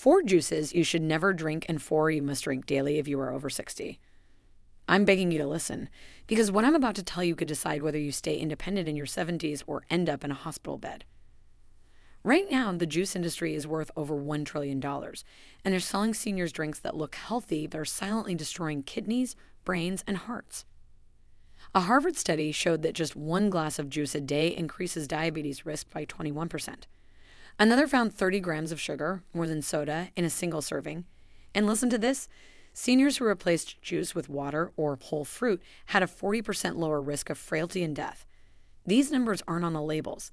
4 juices you should never drink and 4 you must drink daily if you are over 60. I'm begging you to listen, because what I'm about to tell you could decide whether you stay independent in your 70s or end up in a hospital bed. Right now, the juice industry is worth over $1 trillion, and they're selling seniors drinks that look healthy but are silently destroying kidneys, brains, and hearts. A Harvard study showed that just 1 glass of juice a day increases diabetes risk by 21%. Another found 30 grams of sugar, more than soda, in a single serving. And listen to this, seniors who replaced juice with water or whole fruit had a 40% lower risk of frailty and death. These numbers aren't on the labels.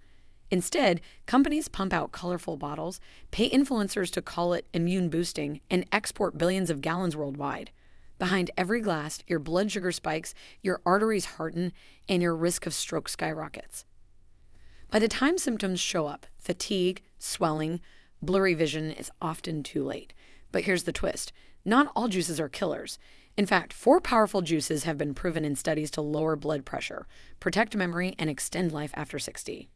Instead, companies pump out colorful bottles, pay influencers to call it immune boosting, and export billions of gallons worldwide. Behind every glass, your blood sugar spikes, your arteries harden, and your risk of stroke skyrockets. By the time symptoms show up, fatigue, swelling, blurry vision is often too late. But here's the twist. Not all juices are killers. In fact, 4 powerful juices have been proven in studies to lower blood pressure, protect memory, and extend life after 60.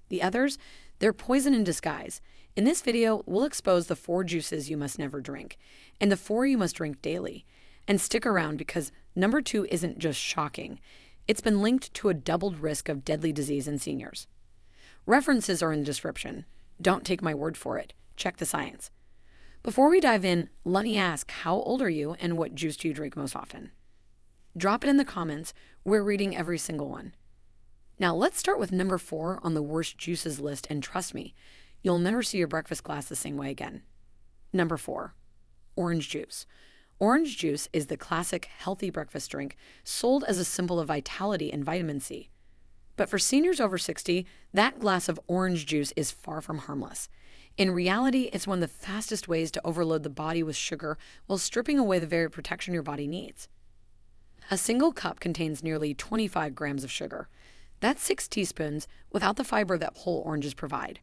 The others, they're poison in disguise. In this video, we'll expose the 4 juices you must never drink, and the 4 you must drink daily. And stick around because number 2 isn't just shocking. It's been linked to a doubled risk of deadly disease in seniors. References are in the description. Don't take my word for it. Check the science. Before we dive in, let me ask, how old are you and what juice do you drink most often? Drop it in the comments. We're reading every single one. Now let's start with number 4 on the worst juices list, and trust me, you'll never see your breakfast glass the same way again. Number 4, orange juice. Orange juice is the classic healthy breakfast drink sold as a symbol of vitality and vitamin C. But for seniors over 60, that glass of orange juice is far from harmless. In reality, it's one of the fastest ways to overload the body with sugar while stripping away the very protection your body needs. A single cup contains nearly 25 grams of sugar. That's 6 teaspoons without the fiber that whole oranges provide.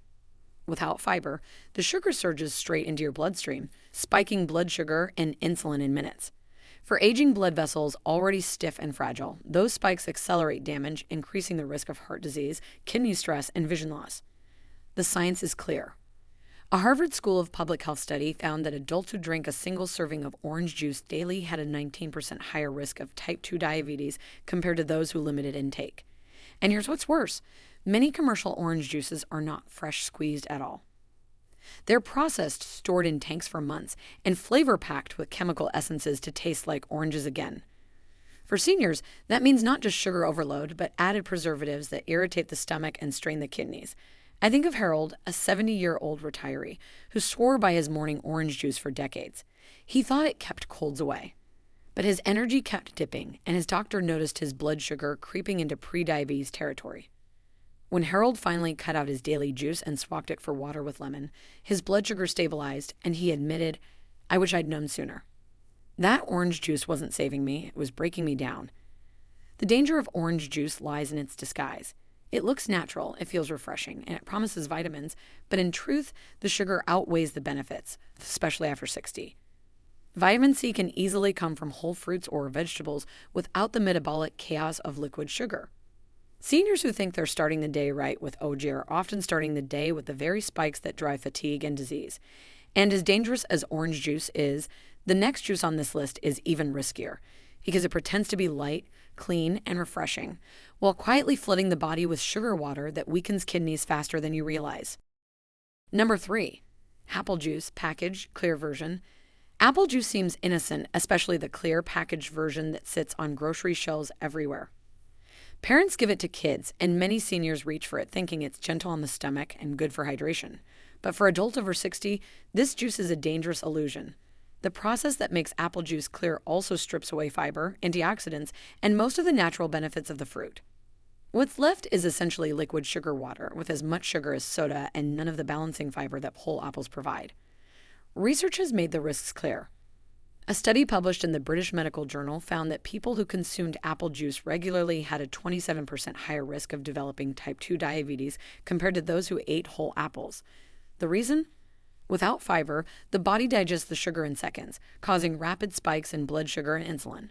Without fiber, the sugar surges straight into your bloodstream, spiking blood sugar and insulin in minutes. For aging blood vessels already stiff and fragile, those spikes accelerate damage, increasing the risk of heart disease, kidney stress, and vision loss. The science is clear. A Harvard School of Public Health study found that adults who drink a single serving of orange juice daily had a 19% higher risk of type 2 diabetes compared to those who limited intake. And here's what's worse. Many commercial orange juices are not fresh squeezed at all. They're processed, stored in tanks for months, and flavor-packed with chemical essences to taste like oranges again. For seniors, that means not just sugar overload, but added preservatives that irritate the stomach and strain the kidneys. I think of Harold, a 70-year-old retiree, who swore by his morning orange juice for decades. He thought it kept colds away. But his energy kept dipping, and his doctor noticed his blood sugar creeping into prediabetes territory. When Harold finally cut out his daily juice and swapped it for water with lemon, his blood sugar stabilized, and he admitted, "I wish I'd known sooner." That orange juice wasn't saving me, it was breaking me down. The danger of orange juice lies in its disguise. It looks natural, it feels refreshing, and it promises vitamins, but in truth, the sugar outweighs the benefits, especially after 60. Vitamin C can easily come from whole fruits or vegetables without the metabolic chaos of liquid sugar. Seniors who think they're starting the day right with OG are often starting the day with the very spikes that drive fatigue and disease. And as dangerous as orange juice is, the next juice on this list is even riskier because it pretends to be light, clean, and refreshing, while quietly flooding the body with sugar water that weakens kidneys faster than you realize. Number 3, apple juice, packaged, clear version. Apple juice seems innocent, especially the clear packaged version that sits on grocery shelves everywhere. Parents give it to kids, and many seniors reach for it thinking it's gentle on the stomach and good for hydration. But for adults over 60, this juice is a dangerous illusion. The process that makes apple juice clear also strips away fiber, antioxidants, and most of the natural benefits of the fruit. What's left is essentially liquid sugar water with as much sugar as soda and none of the balancing fiber that whole apples provide. Research has made the risks clear. A study published in the British Medical Journal found that people who consumed apple juice regularly had a 27% higher risk of developing type 2 diabetes compared to those who ate whole apples. The reason? Without fiber, the body digests the sugar in seconds, causing rapid spikes in blood sugar and insulin.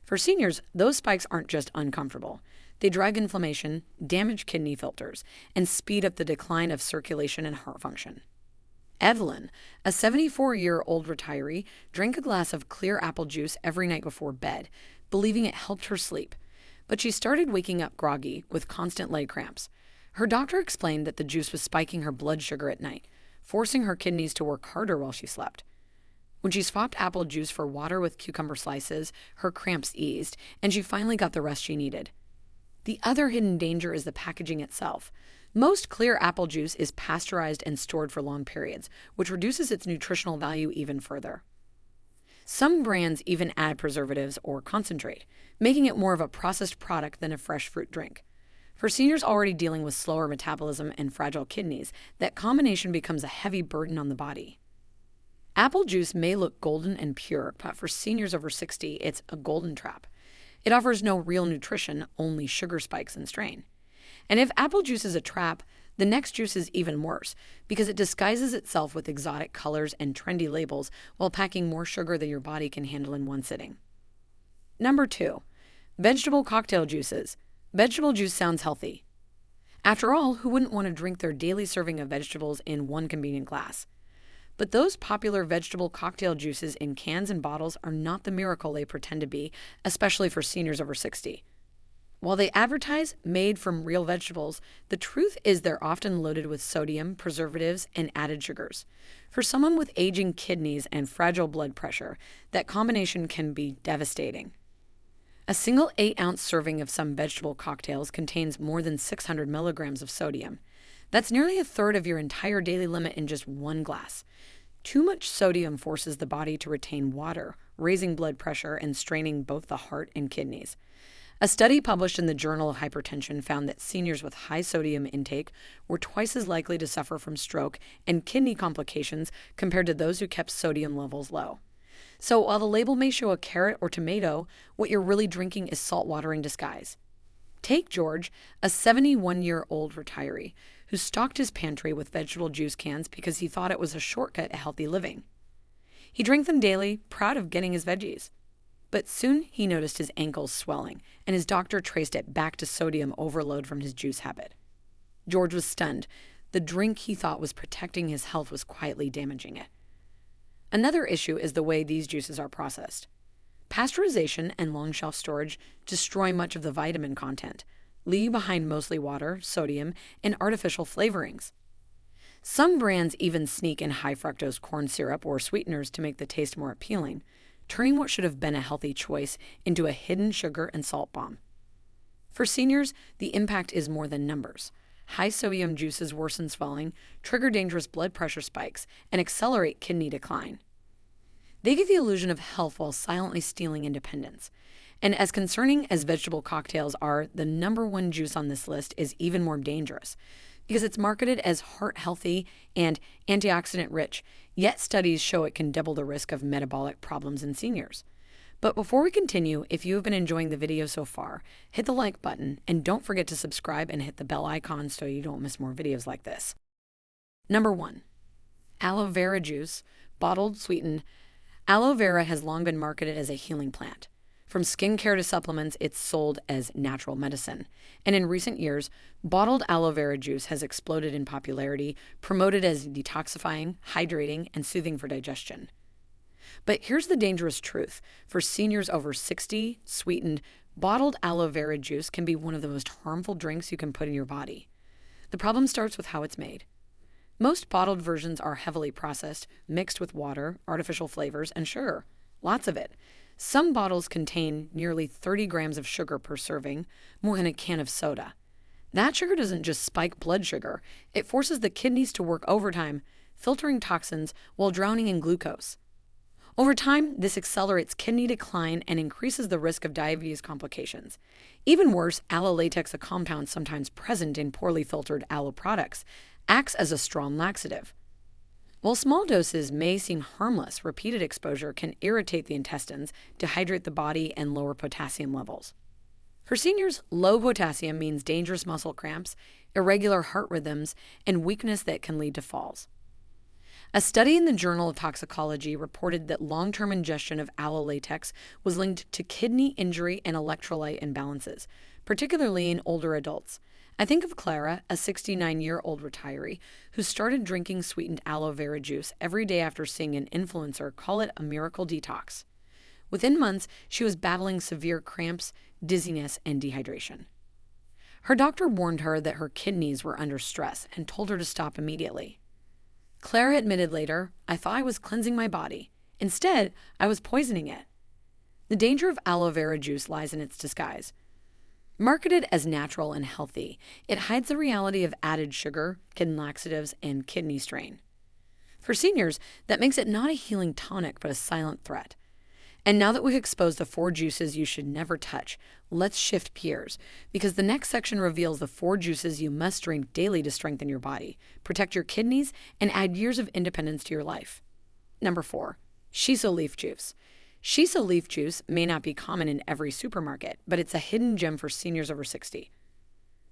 For seniors, those spikes aren't just uncomfortable. They drive inflammation, damage kidney filters, and speed up the decline of circulation and heart function. Evelyn, a 74-year-old retiree, drank a glass of clear apple juice every night before bed, believing it helped her sleep. But she started waking up groggy with constant leg cramps. Her doctor explained that the juice was spiking her blood sugar at night, forcing her kidneys to work harder while she slept. When she swapped apple juice for water with cucumber slices, her cramps eased, and she finally got the rest she needed. The other hidden danger is the packaging itself. Most clear apple juice is pasteurized and stored for long periods, which reduces its nutritional value even further. Some brands even add preservatives or concentrate, making it more of a processed product than a fresh fruit drink. For seniors already dealing with slower metabolism and fragile kidneys, that combination becomes a heavy burden on the body. Apple juice may look golden and pure, but for seniors over 60, it's a golden trap. It offers no real nutrition, only sugar spikes and strain. And if apple juice is a trap, the next juice is even worse because it disguises itself with exotic colors and trendy labels while packing more sugar than your body can handle in one sitting. Number 2, vegetable cocktail juices. Vegetable juice sounds healthy. After all, who wouldn't want to drink their daily serving of vegetables in one convenient glass? But those popular vegetable cocktail juices in cans and bottles are not the miracle they pretend to be, especially for seniors over 60. While they advertise made from real vegetables, the truth is they're often loaded with sodium, preservatives, and added sugars. For someone with aging kidneys and fragile blood pressure, that combination can be devastating. A single 8-ounce serving of some vegetable cocktails contains more than 600 milligrams of sodium. That's nearly a third of your entire daily limit in just one glass. Too much sodium forces the body to retain water, raising blood pressure and straining both the heart and kidneys. A study published in the Journal of Hypertension found that seniors with high sodium intake were twice as likely to suffer from stroke and kidney complications compared to those who kept sodium levels low. So while the label may show a carrot or tomato, what you're really drinking is salt water in disguise. Take George, a 71-year-old retiree, who stocked his pantry with vegetable juice cans because he thought it was a shortcut to healthy living. He drank them daily, proud of getting his veggies. But soon he noticed his ankles swelling, and his doctor traced it back to sodium overload from his juice habit. George was stunned. The drink he thought was protecting his health was quietly damaging it. Another issue is the way these juices are processed. Pasteurization and long shelf storage destroy much of the vitamin content, leaving behind mostly water, sodium, and artificial flavorings. Some brands even sneak in high fructose corn syrup or sweeteners to make the taste more appealing, turning what should have been a healthy choice into a hidden sugar and salt bomb. For seniors, the impact is more than numbers. High sodium juices worsen swelling, trigger dangerous blood pressure spikes, and accelerate kidney decline. They give the illusion of health while silently stealing independence. And as concerning as vegetable cocktails are, the number 1 juice on this list is even more dangerous because it's marketed as heart-healthy and antioxidant-rich, yet studies show it can double the risk of metabolic problems in seniors. But before we continue, if you have been enjoying the video so far, hit the like button and don't forget to subscribe and hit the bell icon so you don't miss more videos like this. Number 1, aloe vera juice, bottled, sweetened. Aloe vera has long been marketed as a healing plant. From skincare to supplements, it's sold as natural medicine. And in recent years, bottled aloe vera juice has exploded in popularity, promoted as detoxifying, hydrating, and soothing for digestion. But here's the dangerous truth. For seniors over 60, sweetened, bottled aloe vera juice can be one of the most harmful drinks you can put in your body. The problem starts with how it's made. Most bottled versions are heavily processed, mixed with water, artificial flavors, and sugar. Lots of it. Some bottles contain nearly 30 grams of sugar per serving, more than a can of soda. That sugar doesn't just spike blood sugar, it forces the kidneys to work overtime, filtering toxins while drowning in glucose. Over time, this accelerates kidney decline and increases the risk of diabetes complications. Even worse, aloe latex, a compound sometimes present in poorly filtered aloe products, acts as a strong laxative. While small doses may seem harmless, repeated exposure can irritate the intestines, dehydrate the body, and lower potassium levels. For seniors, low potassium means dangerous muscle cramps, irregular heart rhythms, and weakness that can lead to falls. A study in the Journal of Toxicology reported that long-term ingestion of aloe latex was linked to kidney injury and electrolyte imbalances, particularly in older adults. I think of Clara, a 69-year-old retiree who started drinking sweetened aloe vera juice every day after seeing an influencer call it a miracle detox. Within months, she was battling severe cramps, dizziness, and dehydration. Her doctor warned her that her kidneys were under stress and told her to stop immediately. Clara admitted later, "I thought I was cleansing my body. Instead, I was poisoning it." The danger of aloe vera juice lies in its disguise. Marketed as natural and healthy, it hides the reality of added sugar, hidden laxatives, and kidney strain. For seniors, that makes it not a healing tonic but a silent threat. And now that we've exposed the 4 juices you should never touch, let's shift gears, because the next section reveals the 4 juices you must drink daily to strengthen your body, protect your kidneys, and add years of independence to your life. Number 4, shiso leaf juice. Shiso leaf juice may not be common in every supermarket, but it's a hidden gem for seniors over 60.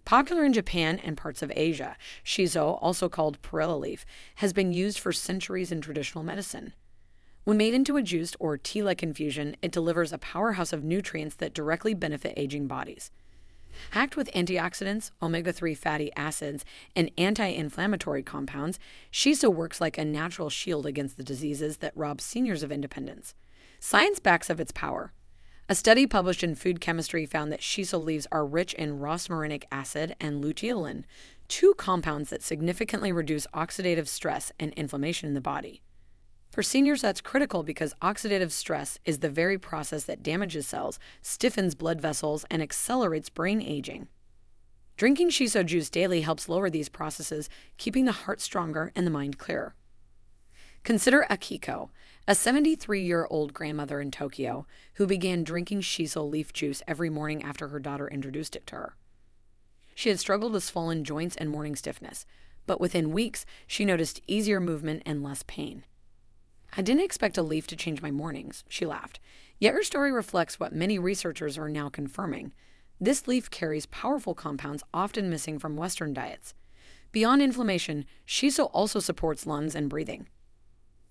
Popular in Japan and parts of Asia, shiso, also called perilla leaf, has been used for centuries in traditional medicine. When made into a juice or tea-like infusion, it delivers a powerhouse of nutrients that directly benefit aging bodies. Packed with antioxidants, omega-3 fatty acids, and anti-inflammatory compounds, shiso works like a natural shield against the diseases that rob seniors of independence. Science backs up its power. A study published in Food Chemistry found that shiso leaves are rich in rosmarinic acid and luteolin, 2 compounds that significantly reduce oxidative stress and inflammation in the body. For seniors, that's critical because oxidative stress is the very process that damages cells, stiffens blood vessels, and accelerates brain aging. Drinking shiso juice daily helps lower these processes, keeping the heart stronger and the mind clearer. Consider Akiko, a 73-year-old grandmother in Tokyo who began drinking shiso leaf juice every morning after her daughter introduced it to her. She had struggled with swollen joints and morning stiffness, but within weeks, she noticed easier movement and less pain. "I didn't expect a leaf to change my mornings," she laughed. Yet her story reflects what many researchers are now confirming. This leaf carries powerful compounds often missing from Western diets. Beyond inflammation, shiso also supports lungs and breathing.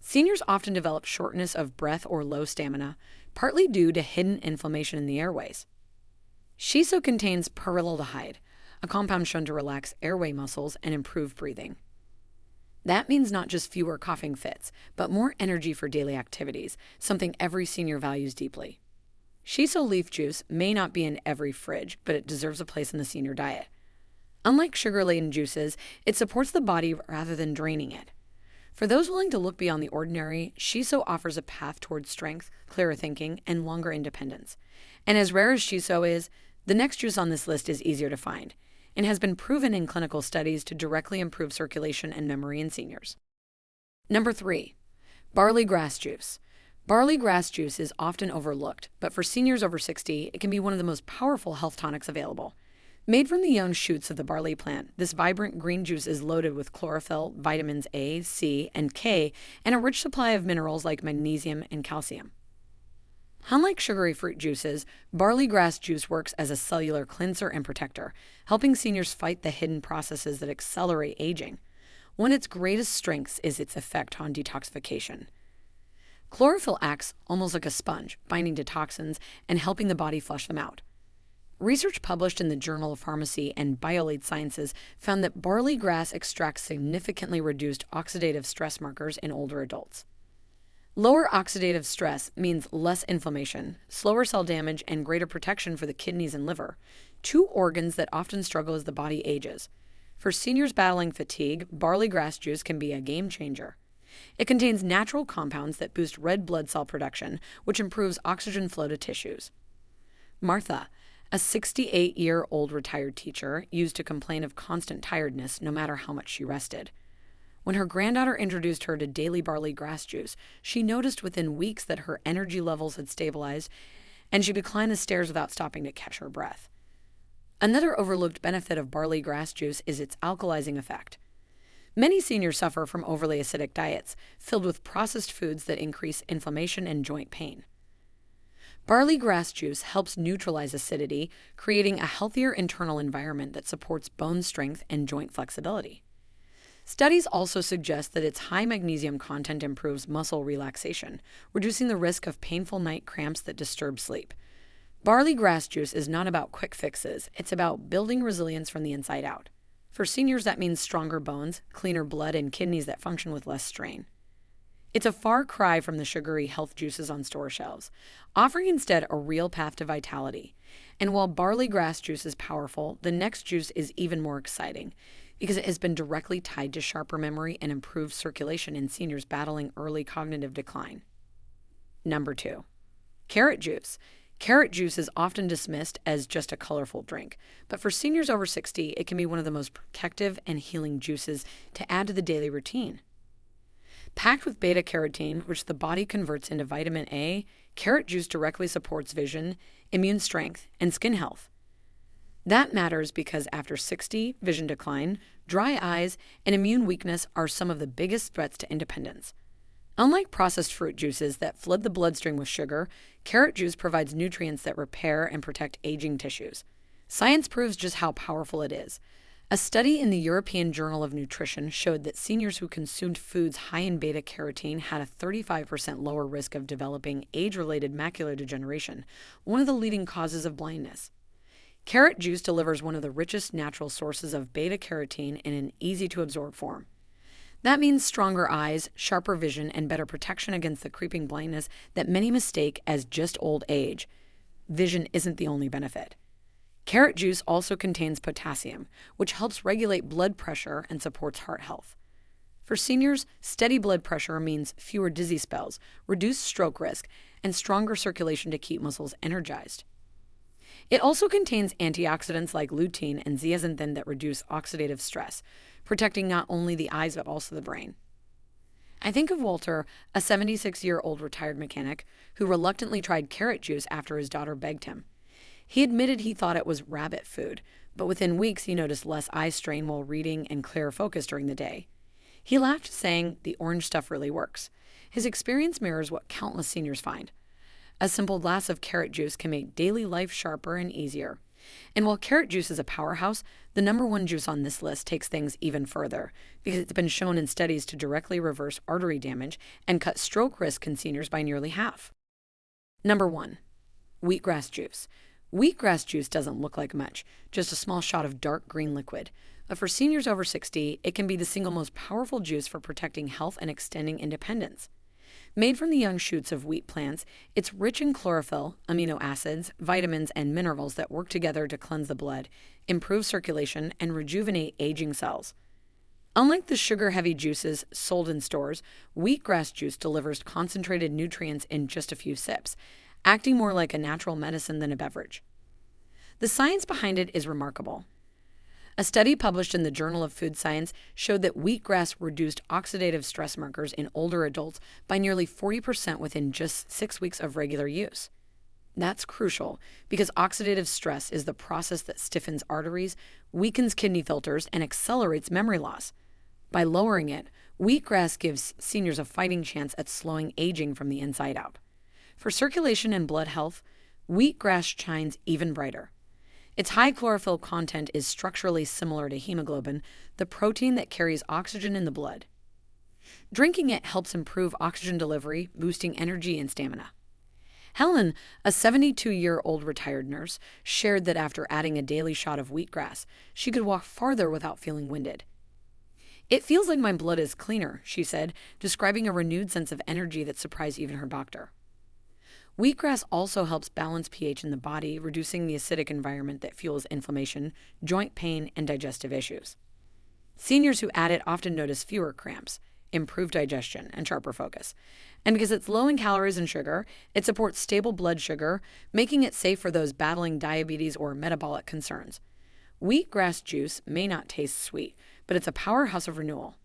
Seniors often develop shortness of breath or low stamina, partly due to hidden inflammation in the airways. Shiso contains perillaldehyde, a compound shown to relax airway muscles and improve breathing. That means not just fewer coughing fits, but more energy for daily activities, something every senior values deeply. Shiso leaf juice may not be in every fridge, but it deserves a place in the senior diet. Unlike sugar-laden juices, it supports the body rather than draining it. For those willing to look beyond the ordinary, shiso offers a path towards strength, clearer thinking, and longer independence. And as rare as shiso is, the next juice on this list is easier to find, and has been proven in clinical studies to directly improve circulation and memory in seniors. Number 3, barley grass juice. Barley grass juice is often overlooked, but for seniors over 60, it can be one of the most powerful health tonics available. Made from the young shoots of the barley plant, this vibrant green juice is loaded with chlorophyll, vitamins A, C, and K, and a rich supply of minerals like magnesium and calcium. Unlike sugary fruit juices, barley grass juice works as a cellular cleanser and protector, helping seniors fight the hidden processes that accelerate aging. One of its greatest strengths is its effect on detoxification. Chlorophyll acts almost like a sponge, binding to toxins and helping the body flush them out. Research published in the Journal of Pharmacy and BioLate Sciences found that barley grass extracts significantly reduced oxidative stress markers in older adults. Lower oxidative stress means less inflammation, slower cell damage, and greater protection for the kidneys and liver, 2 organs that often struggle as the body ages. For seniors battling fatigue, barley grass juice can be a game changer. It contains natural compounds that boost red blood cell production, which improves oxygen flow to tissues. Martha, a 68-year-old retired teacher, used to complain of constant tiredness no matter how much she rested. When her granddaughter introduced her to daily barley grass juice, she noticed within weeks that her energy levels had stabilized, and she could climb the stairs without stopping to catch her breath. Another overlooked benefit of barley grass juice is its alkalizing effect. Many seniors suffer from overly acidic diets, filled with processed foods that increase inflammation and joint pain. Barley grass juice helps neutralize acidity, creating a healthier internal environment that supports bone strength and joint flexibility. Studies also suggest that its high magnesium content improves muscle relaxation, reducing the risk of painful night cramps that disturb sleep. Barley grass juice is not about quick fixes, it's about building resilience from the inside out. For seniors, that means stronger bones, cleaner blood, and kidneys that function with less strain. It's a far cry from the sugary health juices on store shelves, offering instead a real path to vitality. And while barley grass juice is powerful, the next juice is even more exciting because it has been directly tied to sharper memory and improved circulation in seniors battling early cognitive decline. Number 2, carrot juice. Carrot juice is often dismissed as just a colorful drink, but for seniors over 60, it can be one of the most protective and healing juices to add to the daily routine. Packed with beta-carotene, which the body converts into vitamin A, carrot juice directly supports vision, immune strength, and skin health. That matters because after 60, vision decline, dry eyes, and immune weakness are some of the biggest threats to independence. Unlike processed fruit juices that flood the bloodstream with sugar, carrot juice provides nutrients that repair and protect aging tissues. Science proves just how powerful it is. A study in the European Journal of Nutrition showed that seniors who consumed foods high in beta-carotene had a 35% lower risk of developing age-related macular degeneration, one of the leading causes of blindness. Carrot juice delivers one of the richest natural sources of beta-carotene in an easy-to-absorb form. That means stronger eyes, sharper vision, and better protection against the creeping blindness that many mistake as just old age. Vision isn't the only benefit. Carrot juice also contains potassium, which helps regulate blood pressure and supports heart health. For seniors, steady blood pressure means fewer dizzy spells, reduced stroke risk, and stronger circulation to keep muscles energized. It also contains antioxidants like lutein and zeaxanthin that reduce oxidative stress, protecting not only the eyes but also the brain. I think of Walter, a 76-year-old retired mechanic who reluctantly tried carrot juice after his daughter begged him. He admitted he thought it was rabbit food, but within weeks he noticed less eye strain while reading and clearer focus during the day. He laughed, saying, "The orange stuff really works." His experience mirrors what countless seniors find. A simple glass of carrot juice can make daily life sharper and easier. And while carrot juice is a powerhouse, the number 1 juice on this list takes things even further because it's been shown in studies to directly reverse artery damage and cut stroke risk in seniors by nearly half. Number 1, wheatgrass juice. Wheatgrass juice doesn't look like much, just a small shot of dark green liquid. But for seniors over 60, it can be the single most powerful juice for protecting health and extending independence. Made from the young shoots of wheat plants, it's rich in chlorophyll, amino acids, vitamins, and minerals that work together to cleanse the blood, improve circulation, and rejuvenate aging cells. Unlike the sugar-heavy juices sold in stores, wheatgrass juice delivers concentrated nutrients in just a few sips, acting more like a natural medicine than a beverage. The science behind it is remarkable. A study published in the Journal of Food Science showed that wheatgrass reduced oxidative stress markers in older adults by nearly 40% within just 6 weeks of regular use. That's crucial because oxidative stress is the process that stiffens arteries, weakens kidney filters, and accelerates memory loss. By lowering it, wheatgrass gives seniors a fighting chance at slowing aging from the inside out. For circulation and blood health, wheatgrass shines even brighter. Its high chlorophyll content is structurally similar to hemoglobin, the protein that carries oxygen in the blood. Drinking it helps improve oxygen delivery, boosting energy and stamina. Helen, a 72-year-old retired nurse, shared that after adding a daily shot of wheatgrass, she could walk farther without feeling winded. "It feels like my blood is cleaner," she said, describing a renewed sense of energy that surprised even her doctor. Wheatgrass also helps balance pH in the body, reducing the acidic environment that fuels inflammation, joint pain, and digestive issues. Seniors who add it often notice fewer cramps, improved digestion, and sharper focus. And because it's low in calories and sugar, it supports stable blood sugar, making it safe for those battling diabetes or metabolic concerns. Wheatgrass juice may not taste sweet, but it's a powerhouse of renewal.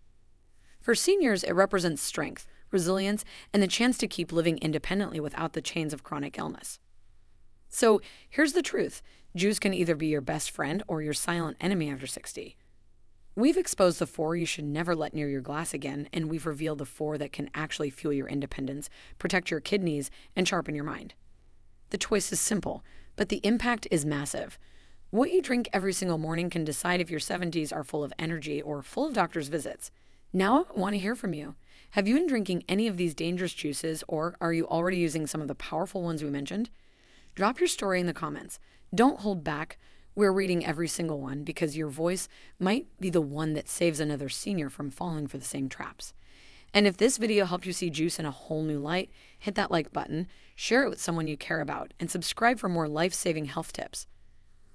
For seniors, it represents strength, resilience, and the chance to keep living independently without the chains of chronic illness. So here's the truth. Juice can either be your best friend or your silent enemy after 60. We've exposed the 4 you should never let near your glass again, and we've revealed the 4 that can actually fuel your independence, protect your kidneys, and sharpen your mind. The choice is simple, but the impact is massive. What you drink every single morning can decide if your 70s are full of energy or full of doctor's visits. Now I want to hear from you. Have you been drinking any of these dangerous juices, or are you already using some of the powerful ones we mentioned? Drop your story in the comments. Don't hold back. We're reading every single one because your voice might be the one that saves another senior from falling for the same traps. And if this video helped you see juice in a whole new light, hit that like button, share it with someone you care about, and subscribe for more life-saving health tips.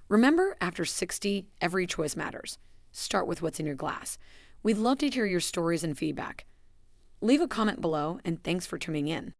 Remember, after 60, every choice matters. Start with what's in your glass. We'd love to hear your stories and feedback. Leave a comment below, and thanks for tuning in.